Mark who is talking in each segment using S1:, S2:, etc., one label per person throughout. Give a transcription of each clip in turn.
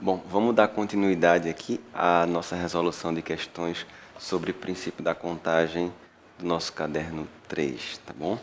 S1: Bom, vamos dar continuidade aqui à nossa resolução de questões sobre o princípio da contagem do nosso caderno 3, tá bom?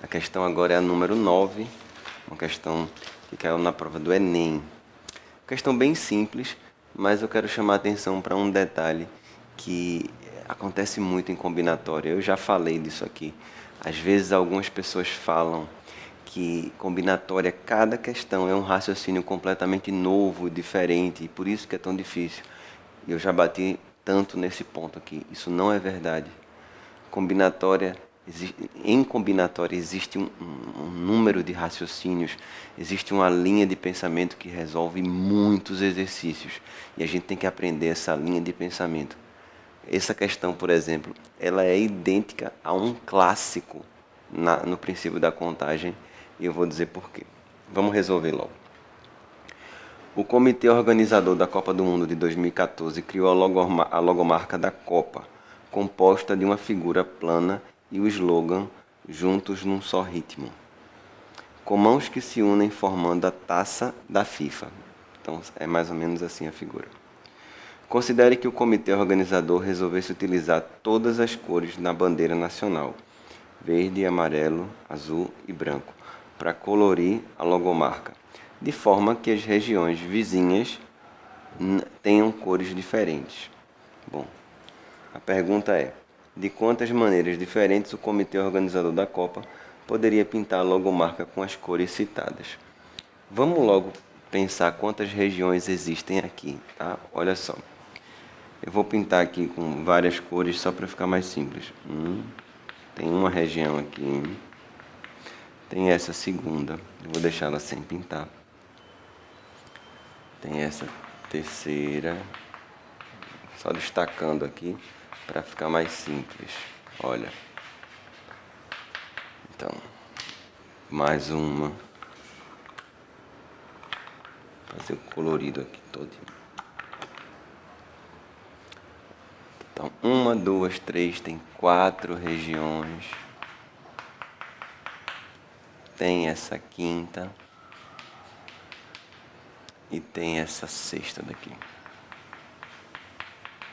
S1: A questão agora é a número 9, uma questão que caiu na prova do Enem. Questão bem simples, mas eu quero chamar a atenção para um detalhe que acontece muito em combinatória. Eu já falei disso aqui. Às vezes algumas pessoas falam que combinatória, cada questão é um raciocínio completamente novo, diferente, e por isso que é tão difícil. E eu já bati tanto nesse ponto aqui. Isso não é verdade. Combinatória, em combinatória existe um número de raciocínios, existe uma linha de pensamento que resolve muitos exercícios. E a gente tem que aprender essa linha de pensamento. Essa questão, por exemplo, ela é idêntica a um clássico no princípio da contagem, e eu vou dizer por quê. Vamos resolver logo. O comitê organizador da Copa do Mundo de 2014 criou a logomarca da Copa, composta de uma figura plana e o slogan "Juntos num só ritmo", com mãos que se unem formando a taça da FIFA. Então é mais ou menos assim a figura. Considere que o comitê organizador resolvesse utilizar todas as cores na bandeira nacional, verde, amarelo, azul e branco, para colorir a logomarca, de forma que as regiões vizinhas tenham cores diferentes. Bom, a pergunta é: de quantas maneiras diferentes o comitê organizador da Copa poderia pintar a logomarca com as cores citadas? Vamos logo pensar quantas regiões existem aqui, tá? Olha só. Eu vou pintar aqui com várias cores só para ficar mais simples. Tem uma região aqui. Tem essa segunda. Eu vou deixar ela sem pintar. Tem essa terceira. Só destacando aqui para ficar mais simples. Olha. Então, mais uma. Fazer o colorido aqui todinho. Então, uma, duas, três, tem 4 regiões. Tem essa quinta. E tem essa sexta daqui.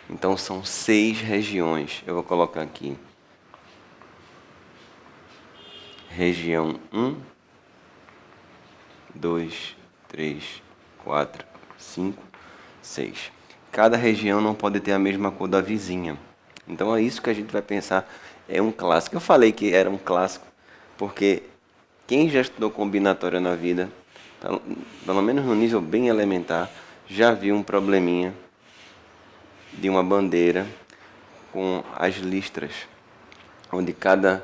S1: Então são 6 regiões. Eu vou colocar aqui. Região 1, 2, 3, 4, 5, 6. Cada região não pode ter a mesma cor da vizinha. Então é isso que a gente vai pensar. É um clássico. Eu falei que era um clássico porque quem já estudou combinatória na vida, pelo menos no nível bem elementar, já viu um probleminha de uma bandeira com as listras, onde cada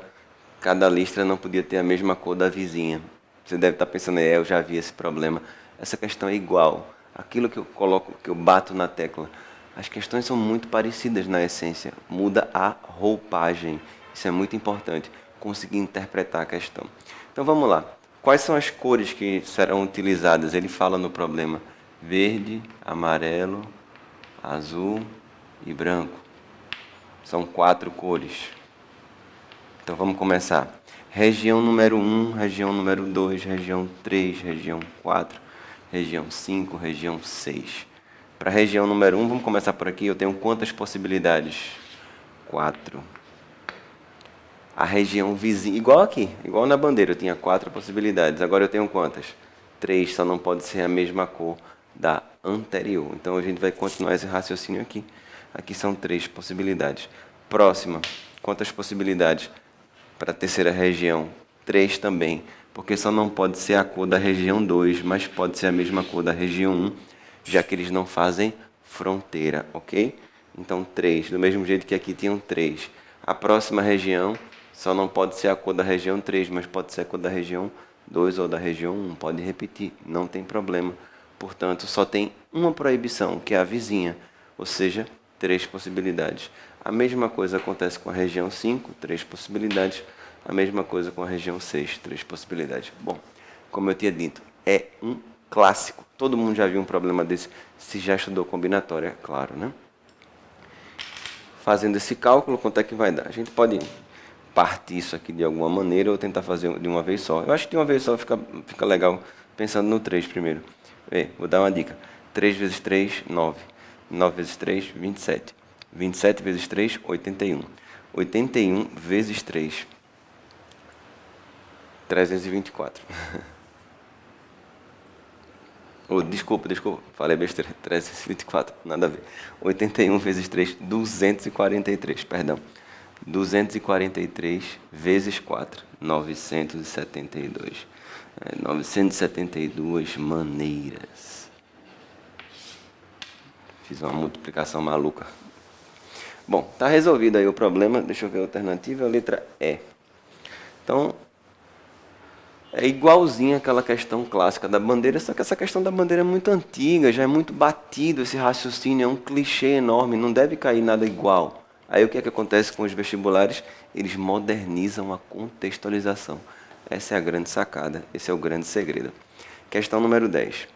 S1: listra não podia ter a mesma cor da vizinha. Você deve estar pensando, eu já vi esse problema. Essa questão é igual. Aquilo que eu coloco, que eu bato na tecla, as questões são muito parecidas na essência. Muda a roupagem. Isso é muito importante, conseguir interpretar a questão. Então vamos lá. Quais são as cores que serão utilizadas? Ele fala no problema: verde, amarelo, azul e branco. São 4 cores. Então vamos começar. Região número 1, região número 2, região 3, região 4, região 5, região 6. Para a região número 1, vamos começar por aqui. Eu tenho quantas possibilidades? 4. A região vizinha, igual aqui, igual na bandeira, eu tinha 4 possibilidades. Agora eu tenho quantas? 3, só não pode ser a mesma cor da anterior. Então a gente vai continuar esse raciocínio aqui. Aqui são 3 possibilidades. Próxima, quantas possibilidades? Para a terceira região, 3 também, porque só não pode ser a cor da região 2, mas pode ser a mesma cor da região 1, já que eles não fazem fronteira, ok? Então 3, do mesmo jeito que aqui tinham 3. A próxima região só não pode ser a cor da região 3, mas pode ser a cor da região 2 ou da região 1. Pode repetir, não tem problema. Portanto, só tem uma proibição, que é a vizinha, ou seja, 3 possibilidades. A mesma coisa acontece com a região 5, 3 possibilidades. A mesma coisa com a região 6, 3 possibilidades. Bom, como eu tinha dito, é um clássico. Todo mundo já viu um problema desse, se já estudou combinatória, é claro, né? Fazendo esse cálculo, quanto é que vai dar? A gente pode partir isso aqui de alguma maneira ou tentar fazer de uma vez só. Eu acho que de uma vez só fica legal pensando no 3 primeiro. Vou dar uma dica. 3 vezes 3, 9. 9 vezes 3, 27. 27 vezes 3, 81. 81 vezes 3, 324. Oh, desculpa, falei besteira. 324, nada a ver. 81 vezes 3, 243, perdão. 243 vezes 4, 972. 972 maneiras. Fiz uma multiplicação maluca. Bom, tá resolvido aí o problema. Deixa eu ver a alternativa. A letra E. Então, é igualzinho aquela questão clássica da bandeira, só que essa questão da bandeira é muito antiga, já é muito batido esse raciocínio, é um clichê enorme, não deve cair nada igual. Aí o que é que acontece com os vestibulares? Eles modernizam a contextualização. Essa é a grande sacada, esse é o grande segredo. Questão número 10.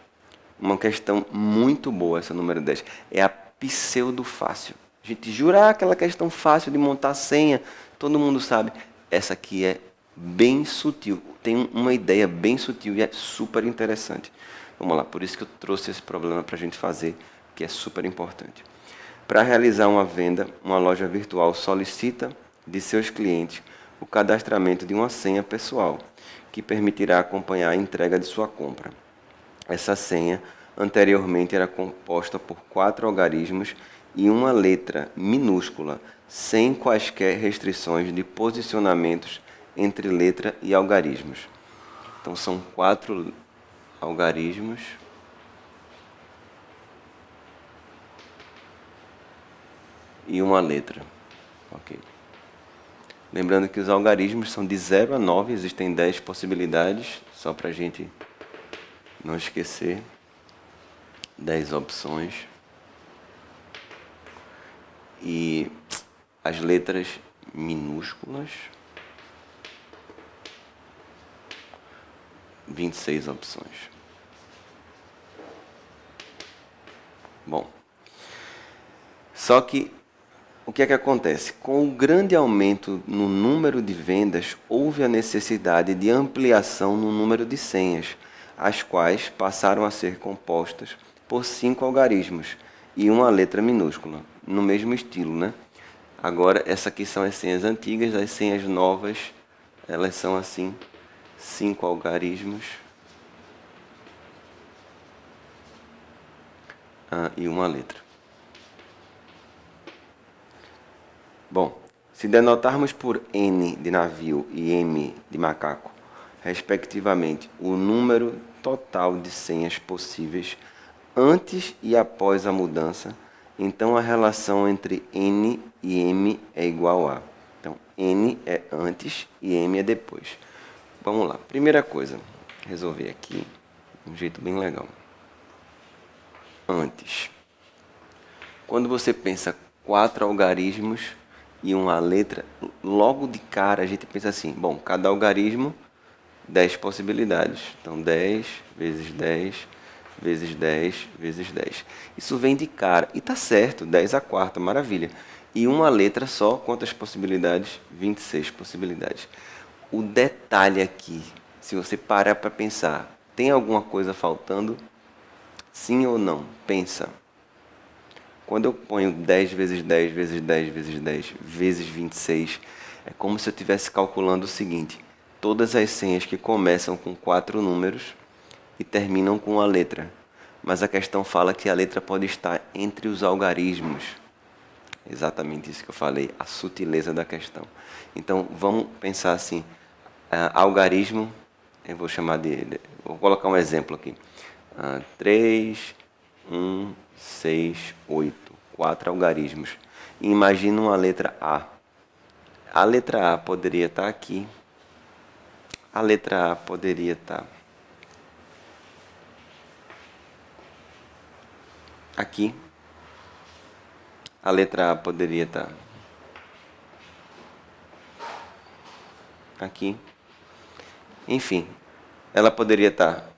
S1: Uma questão muito boa essa número 10. É a pseudo-fácil. A gente jura aquela questão fácil de montar senha, todo mundo sabe. Essa aqui é bem sutil, tem uma ideia bem sutil e é super interessante. Vamos lá, por isso que eu trouxe esse problema para a gente fazer, que é super importante. Para realizar uma venda, uma loja virtual solicita de seus clientes o cadastramento de uma senha pessoal, que permitirá acompanhar a entrega de sua compra. Essa senha anteriormente era composta por 4 algarismos e uma letra minúscula, sem quaisquer restrições de posicionamentos entre letra e algarismos. Então são 4 algarismos e uma letra. Ok. Lembrando que os algarismos são de 0 a 9, existem 10 possibilidades, só para a gente não esquecer. 10 opções. E as letras minúsculas, 26 opções. Bom, só que o que é que acontece? Com o grande aumento no número de vendas, houve a necessidade de ampliação no número de senhas, as quais passaram a ser compostas por 5 algarismos e uma letra minúscula, no mesmo estilo, né? Agora, essa aqui são as senhas antigas, as senhas novas, elas são assim, 5 algarismos e uma letra. Bom, se denotarmos por N de navio e M de macaco, respectivamente, o número total de senhas possíveis antes e após a mudança, então a relação entre N e M é igual a. Então, N é antes e M é depois. Vamos lá. Primeira coisa, resolver aqui de um jeito bem legal. Antes. Quando você pensa 4 algarismos e uma letra, logo de cara a gente pensa assim, bom, cada algarismo, 10 possibilidades. Então, 10 vezes 10 vezes 10 vezes 10. Isso vem de cara. E tá certo, 10 a quarta, maravilha. E uma letra só, quantas possibilidades? 26 possibilidades. O detalhe aqui, se você parar para pensar, tem alguma coisa faltando? Sim ou não? Pensa. Quando eu ponho 10 vezes 10 vezes 10 vezes 10 vezes 26, é como se eu estivesse calculando o seguinte: todas as senhas que começam com 4 números e terminam com a letra. Mas a questão fala que a letra pode estar entre os algarismos. Exatamente isso que eu falei, a sutileza da questão. Então, vamos pensar assim, algarismo, eu vou chamar vou colocar um exemplo aqui. 3, 1, 6, 8, 4 algarismos. E imagina uma letra A. A letra A poderia estar aqui. A letra A poderia estar aqui. A letra A poderia estar aqui. Enfim, ela poderia estar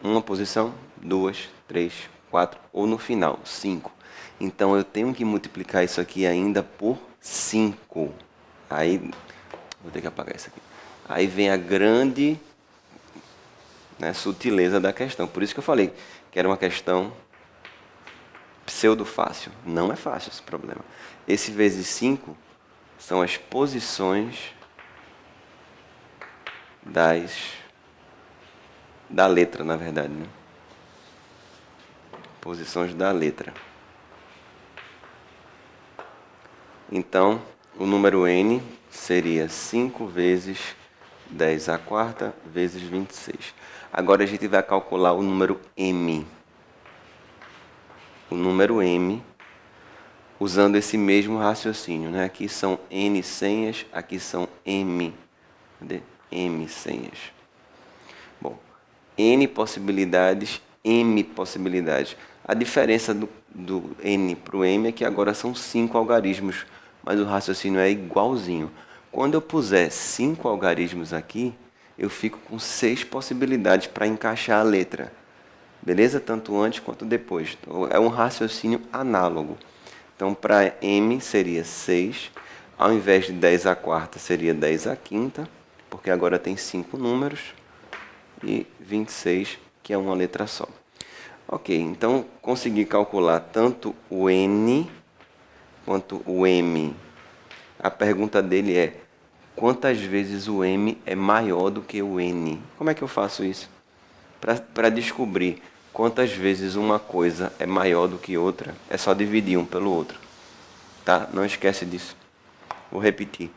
S1: uma posição, 2, 3, 4 ou no final, 5. Então eu tenho que multiplicar isso aqui ainda por 5. Aí, vou ter que apagar isso aqui. Aí vem a grande, né, sutileza da questão. Por isso que eu falei que era uma questão pseudo fácil. Não é fácil esse problema. Esse vezes 5 são as posições da letra, na verdade, né? Posições da letra. Então, o número n seria 5 vezes 10 à quarta vezes 26. Agora a gente vai calcular o número m. O número m, usando esse mesmo raciocínio, né? Aqui são n senhas, aqui são m. Cadê? M senhas. Bom, n possibilidades, m possibilidades. A diferença do n para o m é que agora são 5 algarismos, mas o raciocínio é igualzinho. Quando eu puser 5 algarismos aqui, eu fico com 6 possibilidades para encaixar a letra. Beleza? Tanto antes quanto depois. Então, é um raciocínio análogo. Então, para m seria 6. Ao invés de 10 à quarta, seria 10 à quinta, porque agora tem 5 números. E 26, que é uma letra só. Ok, então consegui calcular tanto o n quanto o m. A pergunta dele é: quantas vezes o m é maior do que o n? Como é que eu faço isso? Para descobrir quantas vezes uma coisa é maior do que outra, é só dividir um pelo outro. Tá? Não esquece disso. Vou repetir.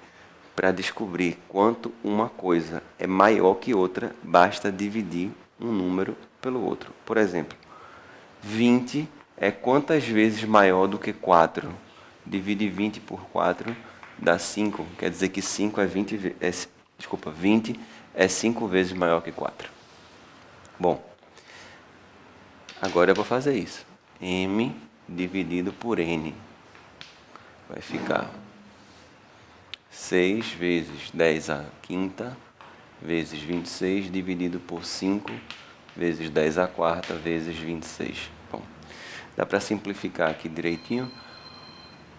S1: Para descobrir quanto uma coisa é maior que outra, basta dividir um número pelo outro. Por exemplo, 20 é quantas vezes maior do que 4? Divide 20 por 4 dá 5. Quer dizer que 5 é 20 é 5 vezes maior que 4. Bom, agora eu vou fazer isso. M dividido por N. Vai ficar 6 vezes 10 à quinta vezes 26 dividido por 5 vezes 10 à quarta vezes 26. Bom, dá para simplificar aqui direitinho.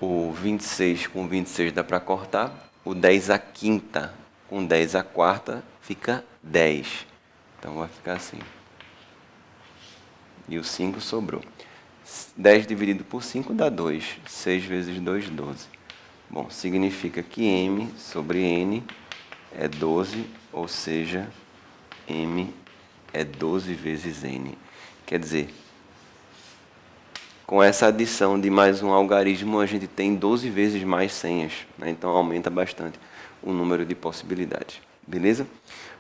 S1: O 26 com 26 dá para cortar. O 10 à quinta com 10 à quarta fica 10. Então vai ficar assim. E o 5 sobrou. 10 dividido por 5 dá 2. 6 vezes 2, 12. Bom, significa que m sobre n é 12, ou seja, m é 12 vezes n. Quer dizer, com essa adição de mais um algarismo, a gente tem 12 vezes mais senhas, né? Então aumenta bastante o número de possibilidades. Beleza?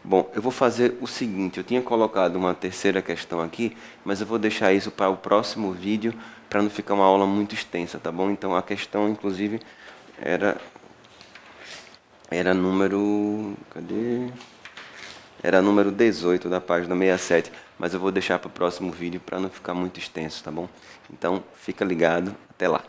S1: Bom, eu vou fazer o seguinte, eu tinha colocado uma terceira questão aqui, mas eu vou deixar isso para o próximo vídeo, para não ficar uma aula muito extensa, tá bom? Então a questão, inclusive, era número... Cadê? Era número 18 da página 67, mas eu vou deixar para o próximo vídeo para não ficar muito extenso, tá bom? Então, fica ligado, até lá.